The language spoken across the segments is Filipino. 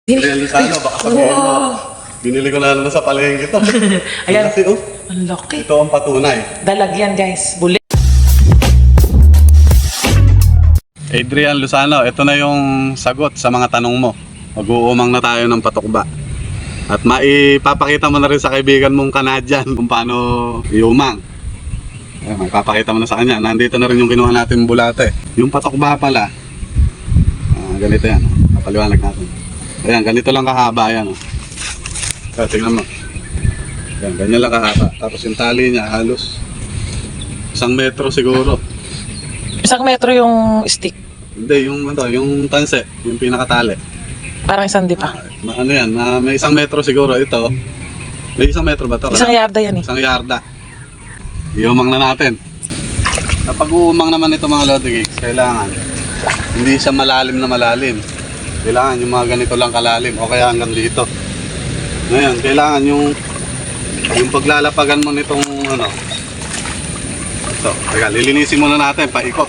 Real Luzano, baka sabihin mo. Binili ko na naman sa palengke ito. Ayan. Laki, oh. Ang laki. Ito ang patunay. Dalag yan, guys. Buli. Adrian Luzano, ito na yung sagot sa mga tanong mo. Mag-uumang na tayo ng patukba. At maipapakita mo na rin sa kaibigan mong Canadian kung paano iumang. Ayan, maipapakita mo na sa kanya. Nandito na rin yung kinuha natin bulate. Yung patukba pala, ganito yan. Kapaliwanag natin. Ayan, ganito lang kahaba yan. Kaya tingnan mo. Ayan, ganyan lang kahaba. Tapos yung tali niya halos 1 metro siguro. 1 metro yung stick. Hindi, yung tanse, yung pinakatali. Parang isang di pa. Ano yan, may 1 metro siguro ito. May 1 metro ba ito? 1 yarda yan eh. 1 yarda. Iumang na natin. Kapag uumang naman ito mga Lodi Geeks, kailangan hindi siya malalim na malalim. Kailangan yung mga ganito lang kalalim o kaya hanggang dito. Ngayon, kailangan yung paglalapagan mo nitong ano. Ito, teka, lilinisin muna natin, paikot.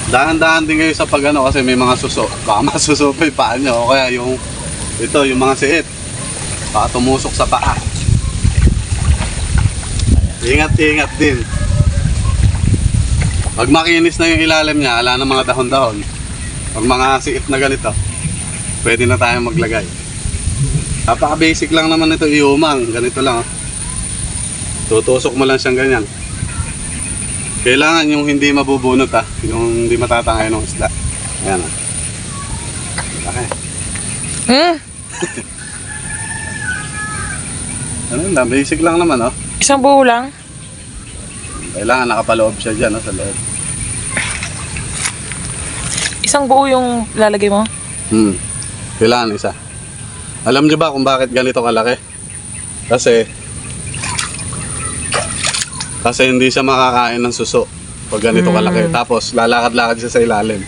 Dahan-dahan din kayo sa pag-ano kasi may mga suso. Baka masuso pa yung paa nyo o kaya yung mga siit. Baka tumusok sa paa. Ingat-ingat din. Pag makinis na yung ilalim niya, ala ng mga dahon-dahon. Pag mga siit na ganito, pwede na tayong maglagay. Napaka-basic lang naman ito iumang. Ganito lang. Tutusok mo lang siyang ganyan. Kailangan yung hindi mabubunot yung hindi matatangay ng isda. Ayan Laki. Ano lang, basic lang naman Isang buo lang. Kailangan nakapaloob siya dyan sa loob. Isang buo yung lalagay mo? Kailangan isa. Alam niyo ba kung bakit ganito kalaki? Kasi hindi siya makakain ng suso pag ganito kalaki. Tapos lalakad-lakad siya sa ilalim.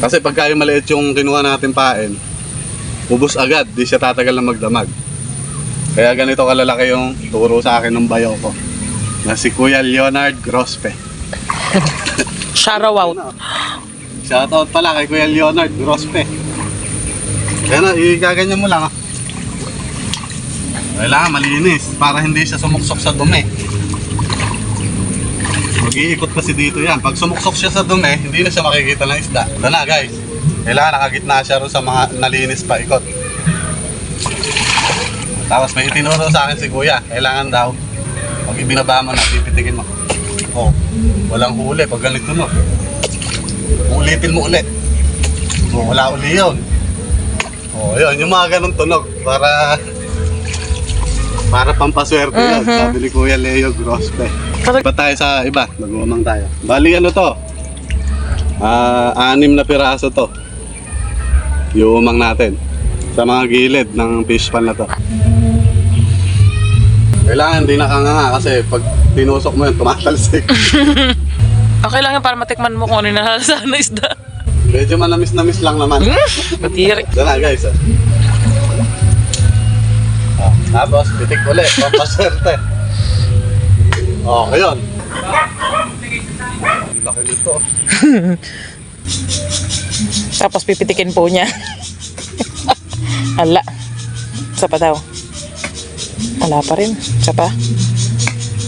Kasi pagka yung maliit yung kinuha natin pain, ubos agad, di siya tatagal na magdamag. Kaya ganito kalalaki yung turo sa akin ng bayaw ko na si Kuya Leonard Grospe. Shoutout. Shoutout pala kay Kuya Leonard Grospe. Kaya na, igaganyan mo lang Kailangan malinis para hindi siya sumuksok sa dumi. Mag-iikot kasi dito yan. Pag sumuksok siya sa dumi, hindi na siya makikita ng isda. Ito na guys. Kailangan nakagitna siya rin sa mga nalinis pa ikot. Tapos may itinuro sa akin si Kuya. Kailangan daw, pag ibinaba mo na, pipitikin mo. Walang huli pag ganito no. Ulitin mo ulit. Wala uli yun. Yun, yung mga ganun tunog para pampaswerte yun, sabi ni Kuya Leo Grospe. Iba tayo sa iba, nag-uumang tayo. Bali ano to? 6 na piraso to. Iumang natin sa mga gilid ng fish pan na to. Kailangan hindi nakanganga kasi pag tinusok mo yun, tumatalsik. Okay lang yan para matikman mo kung ano yung nalalasa na isda. Medyo manamis-namis lang naman. Patiri. Ito na guys. Tapos pitik ulit, pampaswerte. Ayun. Laki nito. Tapos pipitikin po niya. Ala. Isa pa daw. Wala pa rin. Isa pa.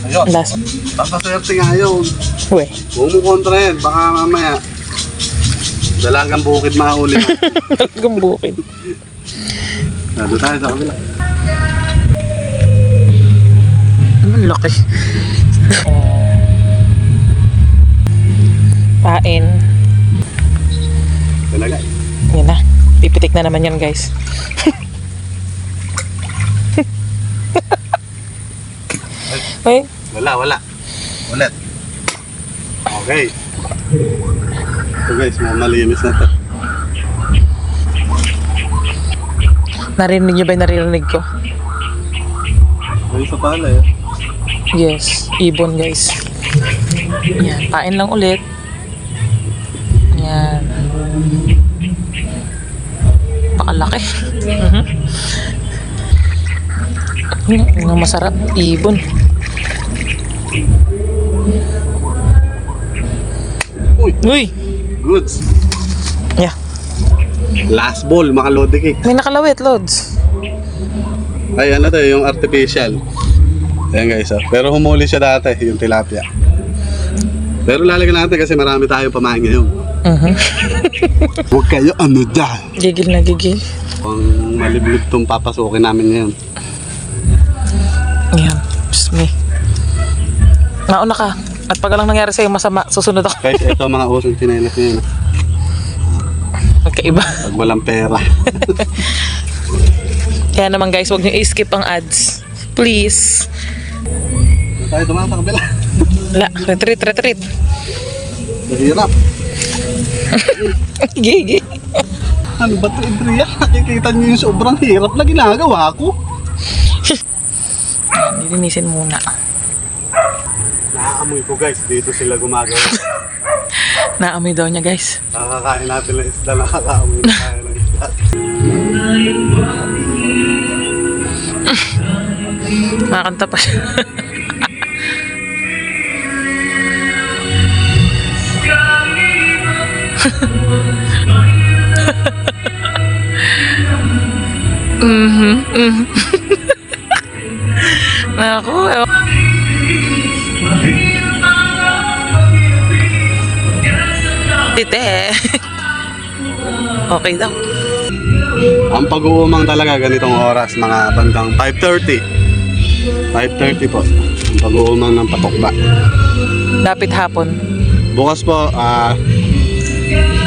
Ayun. Last. Pampaswerte nga yun. Uwe. Kumukontra yan, baka mamaya dalagang bukid mahuli mo. Talagang bukid. Doon tayo sa kabila. Ang laki. Pain. Talaga. Yan na. Pipitik na naman yan guys. Ay. Wala. Ulit. Okay. Ito guys, malinis na to. Narinig niyo ba yung naririnig ko? Ay, sa pala Yes. Ibon guys. Yan. Pain lang ulit. Yan. Pakalaki. Yung masarap. Ibon. Uy! Uy! Goods. Yeah. Last ball, mga lodi cake. May nakalawit, Lods. Ay, ano to, yung artificial. Ayan guys, oh. Pero humuli siya dati, yung tilapia. Pero lalagyan natin kasi marami tayong pamain ngayon. Huwag kayo ano dyan. Gigil na gigil. Ang maliblib tong papasukin namin ngayon. Ayan. Just me. Nauna ka. At pag lang nangyari sa'yo masama, susunod ako. Guys, ito mga usong chinelas ngayon. Magkaiba. Pag walang pera. Kaya naman guys, huwag niyo i-skip ang ads. Please. Tayo dumaan sa kabila. La, retreat. Mahirap. Gigi. Ano ba ito, Adrian? Nakikita niyo yung sobrang hirap na ginagawa ko. Nilinisin muna. Nakaamoy ko guys, dito sila gumagawa. Naamoy daw niya guys. Nakakain natin ng isda, nakakaamoy na tayo ng isda. Makakanta pa siya. Naku, tite. Okay daw. Ang pag-uumang talaga ganitong oras, mga bandang 5:30. 5:30 po. Ang pag-uumang ng patokba. Dapit hapon. Bukas po,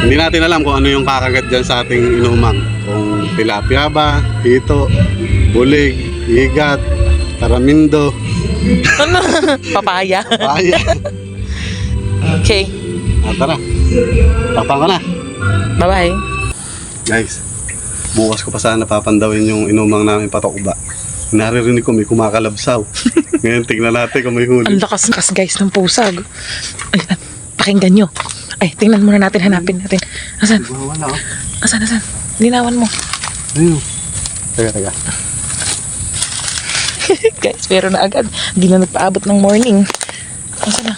hindi natin alam kung ano yung kakagat dyan sa ating inumang. Kung tilapia ba, hito, bulig, igat, taramindo, Ano? Papaya. papaya. Okay. Tara, tapang ko na. Bye-bye. Guys, bukas ko pa sana papandawin yung inumang namin patokba. Naririnig ko may kumakalabsaw. Ngayon tingnan natin kung may huli. Ang lakas guys ng pusag. Ay, pakinggan nyo. Ay, tingnan muna natin, hanapin natin. Asan? Wala oh. Asan? Linawan mo. Ayun. Teka. Guys, pero na agad. Hindi na nagpaabot ng morning. Asan na?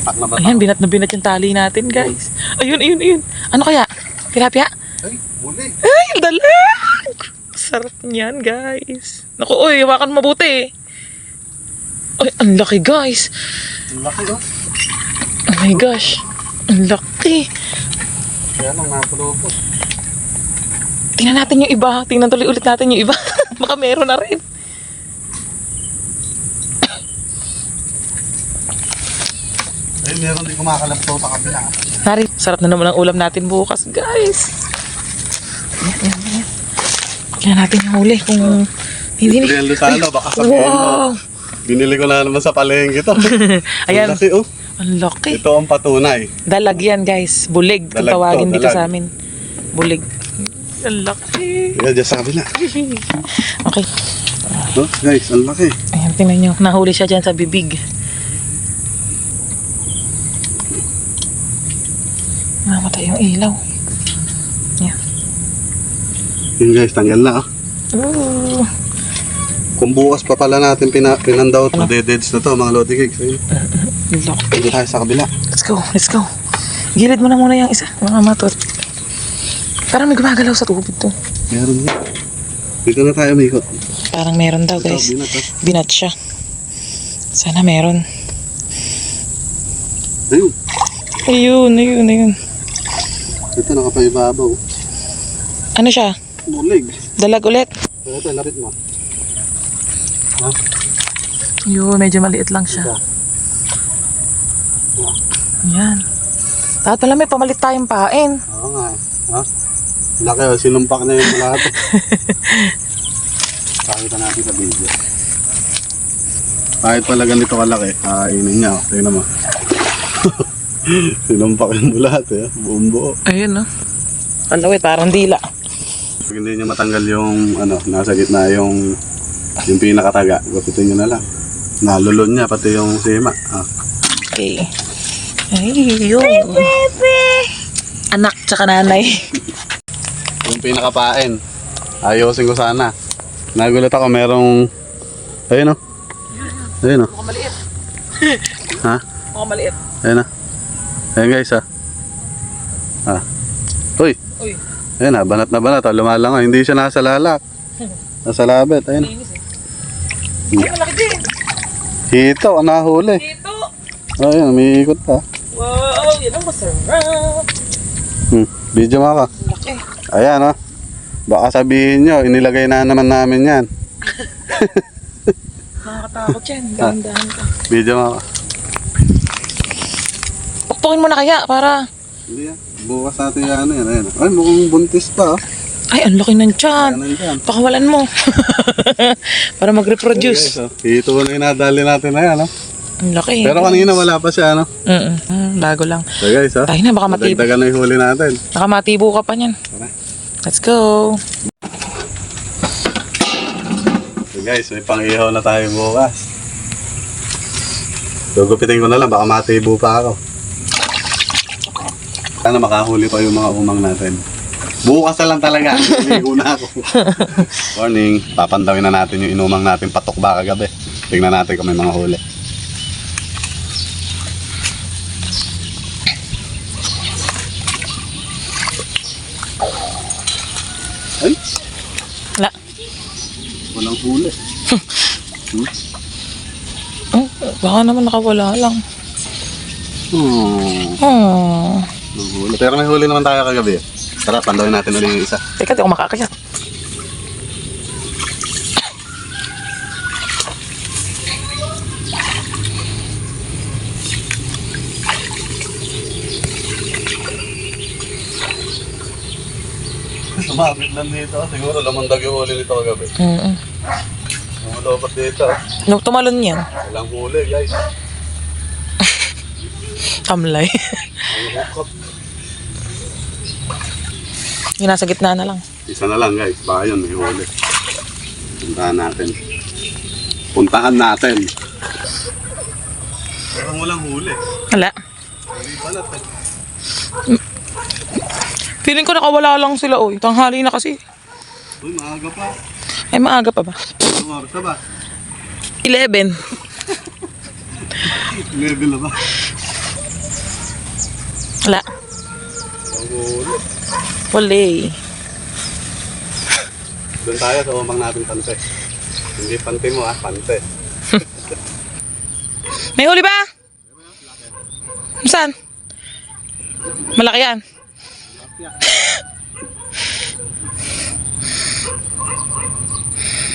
Pak na ba? Ayan, binat yung tali natin, guys. Ayun. Ano kaya? Tilapia? Ay, muli. Ay, dalag! Sarap niyan, guys. Naku, oy, hawakan mabuti. Ay, ang laki, guys. Ang laki oh. Oh my gosh. Ang laki. Kaya lang napulupot. Tingnan natin yung iba. Tingnan tuloy ulit natin yung iba. Baka meron na rin. Ay, meron din kumakalabsaw sa kabila. Nari, sarap na naman ang ulam natin bukas, guys. Ayan. Tingnan natin yung huli kung hindi ni. Adrian Lozano, baka sabihin mo. Wow. Binili ko na naman sa palengke to. Ayan. Ang laki oh. Ang laki. Ito ang patunay. Dalag yan, guys. Bulig. Kung Dalag to, tawagin dito dalag. sa amin. Bulig. Ang laki. Kaya dyan sa kabila. Okay. Oh, guys, ang laki. Ayan, tingnan nyo. Nahuli siya dyan sa bibig. Namatay yung ilaw. Ayan. Yun guys, tanggal na oh. Ooh. Kung bukas pa pala natin pinandaw ito. Deadheads na to, mga lodi cakes. Ayun. Laki. Pwede tayo sa kabila. Let's go. Gilid mo na muna yung isa, mga matot. Parang may gumagalaw sa tubig to. Meron nga. Dito na tayo, Miko. Parang meron daw, guys. Binat, oh. Binat siya. Sana meron. Ayun. Ayun. Ito, nakapaibabaw. Ano siya? Bulig. Dalag ulit. Ito, lapit mo. Ha? Yun, medyo maliit lang siya. Yan. Dapat pala may pamalit tayong pain. Oo nga. Ha? Laki oh, sinumpak na yung lahat. Pakita natin sa video. Kahit pala ganito kalaki, kainin niya. Oh. Tingnan mo. Sinumpak yung lahat eh. Buong buo. Ayun, no? Alawit, parang dila. Pag hindi niya matanggal yung nasa gitna yung pinakataga, gupitin niyo na lang. Nalulon niya pati yung sima. Ah. Okay. Ay, yun. Anak tsaka nanay. Yung pinakapain. Ayusin ko sana. Nagulat ako merong ayun oh. Ayun oh. Mukhang maliit. Ha? Baka maliit. Ayan na. Ayan guys ha. Ah. Uy. Uy. Ayan na, banat na banat. Lumalangoy. Hindi siya nasa lalak. Nasa labet. Ayan. Linis eh. Ay, malaki din. Hito, ang nahuli. Dito. Ayan, umiikot pa. Wow, yan ang masarap. Video nga ka. Laki. Ayan ha. Baka sabihin nyo, inilagay na naman namin yan. Nakakatakot yan. Dahan-dahan ka. Video nga ka. Pukpukin mo na kaya para... Hindi yan. Bukas natin yan. Ayan. Ay, mukhang buntis pa. Ay, ang laki ng tiyan. Ayan yan. Pakawalan mo. Para mag-reproduce. Guys, hito na yung nadali natin na yan. Ang laki. Pero kanina wala pa siya. Bago lang. So guys, Tayo na, baka matibo. dagdagan na yung huli natin. Baka matibo ka pa niyan. Tara. Let's go. So guys, may pang-ihaw na tayo bukas. Gugupitin ko na lang, baka matibo pa ako. Sana makahuli pa yung mga umang natin. Bukas na lang talaga, niligo na ako. Morning, papandawin na natin yung inumang natin patok ba kagabi. Tingnan natin kung may mga huli. Ay, Wala. walang huli. Baka naman nakawala lang. Hmm. Oh. Huli. Pero may huli naman tayo kagabi. Tara, pandawin natin ulit yung isa. Teka, di ako makakayat. Sumabit lang dito. Siguro lamandag yung huli nito kagabi. Lumulobot dito. No, tumalon yan. Walang huli, guys. Kamlay. Ang hukot. Yung nasa gitna na lang. Isa na lang, guys. Baka yun, may huli. Puntahan natin. Puntahan natin. Parang walang huli. Wala. Hindi balat eh. Feeling ko nakawala lang sila, oy. Tanghali na kasi. Uy, maaga pa. Ay, maaga pa ba? Anong oras na ba? 11. 11 na ba? Wala. Walang huli. Wala. Doon tayo sa umang natin pante. Hindi pante mo pante. May huli ba? Saan? Malaki yan.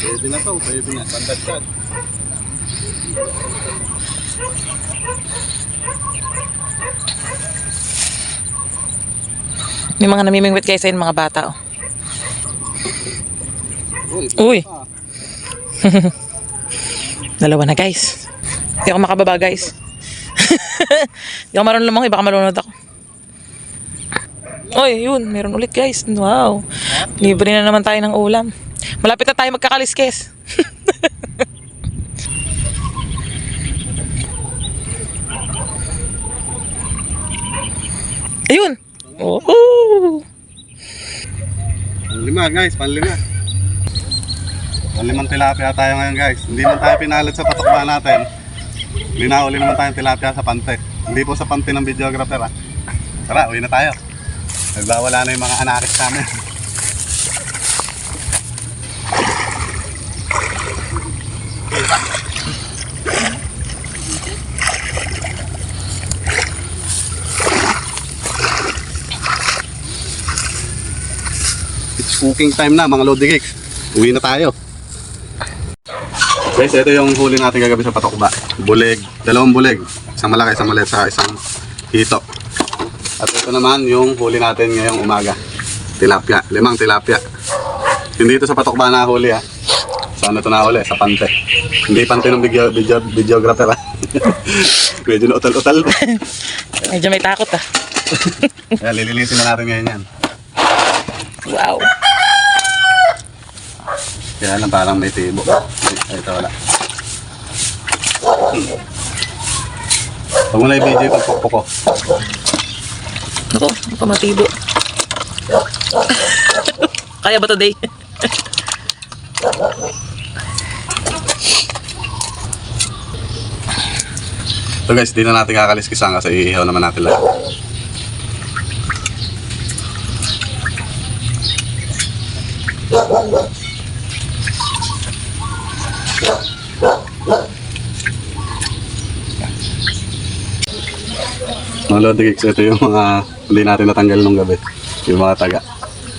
Pwede na to, pwede na. Pandagdag. May mga namimingwit guys ayun, mga bata, oh. Uy. Dalawa na guys. Hindi ako makababa guys. Hindi ako marunong lumangoy, baka malunod ako. Oy, yun, meron ulit guys. Wow. Libre na naman tayo ng ulam. Malapit na tayo magkakaliskes. Ayun. Oh. Panlima guys, panlima. Panlimang tilapia tayo ngayon guys. Hindi man tayo pinalit sa patukba natin. Linahuli naman tayong tilapia sa pante. Hindi po sa pante ng videographer ha. Tara, uwi na tayo. Nagbawala na yung mga anakis namin. It's cooking time na mga Lodi Cakes. Uwi na tayo. Guys, ito yung huli natin kagabi sa patukba. Bulig, dalawang bulig. Isang malaki, isang maliit, sa isang hito. At ito naman yung huli natin ngayong umaga. Tilapia, 5 tilapia. Hindi ito sa patukba na huli ha. Saan ito na huli? Sa pante. Hindi pante ng videographer ha. Medyo na utal-utal. Medyo may takot ah. Kaya lilinisin na natin ngayon yan. Wow. Kaya lang parang may tibo. Ay, ito wala. Huwag mo na i-video yung pagpukpok ko. Ako, matibo. Kaya ba today? So guys, di na natin kakaliskisan kasi iihaw naman natin lahat. Mga Lodi Geeks, ito yung mga hindi natin natanggal nung gabi. Yung mga taga.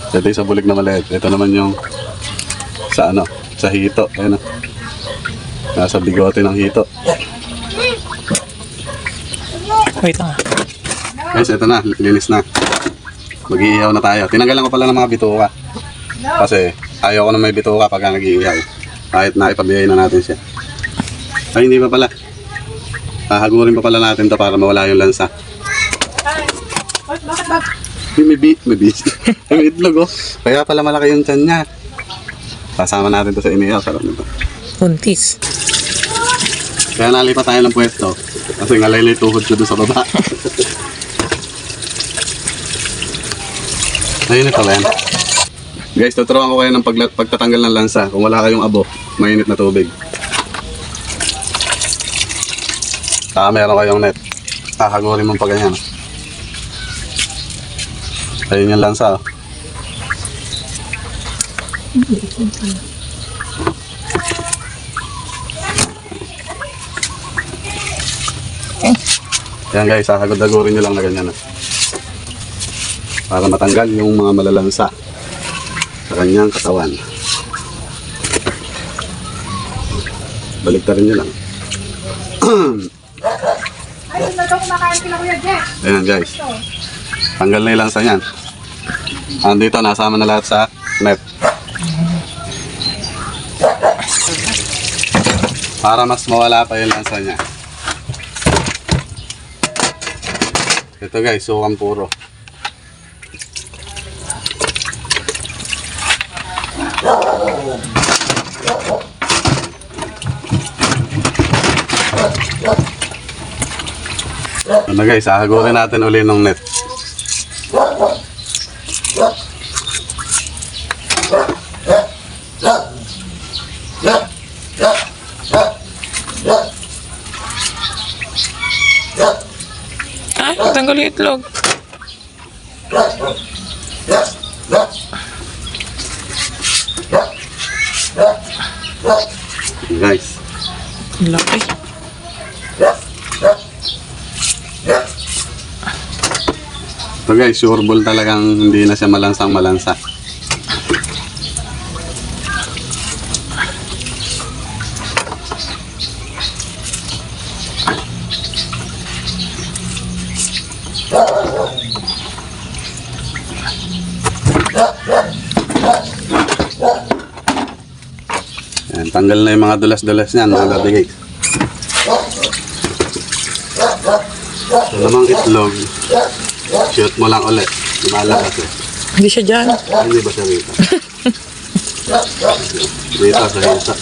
Ito yung sa bulik na maliit. Ito naman yung sa ano, sa hito. Ayan o. Nasa bigote ng hito. Wait lang. Guys, ito na. Linis na. Mag-iihaw na tayo. Tinanggalan ko pala ng mga bituka. Kasi ayaw ko na may bituka pagka nag-iihaw. Kahit na ipabiyay na natin siya. Ay, hindi pa pala. Hahagurin pa pala natin to para mawala yung lansa. May itlog oh. Kaya pala malaki yung tiyan niya. Kasama natin to sa inihaw. Sarap nito. Buntis. Kaya nalipat tayo ng pwesto. Kasi ngalaylay tuhod ko doon sa baba. Mainit pala yan. Guys, tuturuan ko kayo ng pagtatanggal ng lansa. Kung wala kayong abo, mainit na tubig. Meron kayong net. Hahagurin mo pa ganyan. Ayun yung lansa oh. Yan guys, hahagod-hagurin nyo lang na ganyan oh. Para matanggal yung mga malalansa sa kanyang katawan. Baliktarin nyo lang. Ayan guys. Tanggal na ilang sa yan. Andito, nasama na lahat sa net. Para mas mawala pa yung lansa niya. Ito guys, sukang puro. Ano guys, hahagurin natin uli ng net. Ay, tanggal yung itlog. Guys. Laki. So guys, sure ball talagang hindi na siya malansang malansa. Yan, tanggal na yung mga dulas-dulas niyan, mga labigay. So namang itlog, shoot mo lang ulit. Lumalabas eh. Hindi siya dyan. Hindi ba siya rita? Rita sa rita.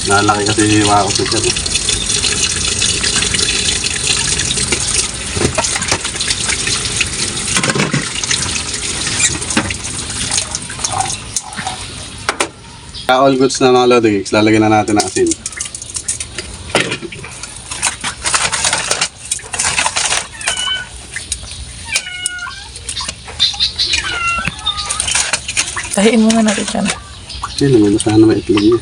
Nalaki kasi hiwa ko sa siya. All goods na mga Lodi Geeks, lalagyan na natin ng asin. Tahiin muna natin siya. Hindi naman, sana may itlog niya.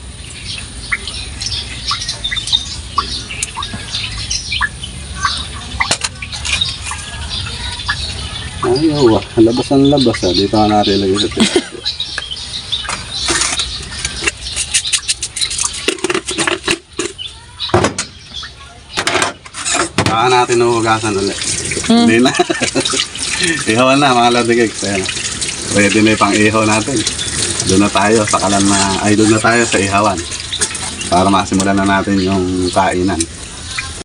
Ayaw ah, labas ang labas ah. Dito ka natin ilagay sa tip. Baka natin uhugasan ulit. Hindi na. Ihawan na mga Lodi Geeks. Ayan. Pwede na yung pang-ihaw natin. Doon na tayo sa doon na tayo sa ihawan. Para masimulan na natin yung kainan.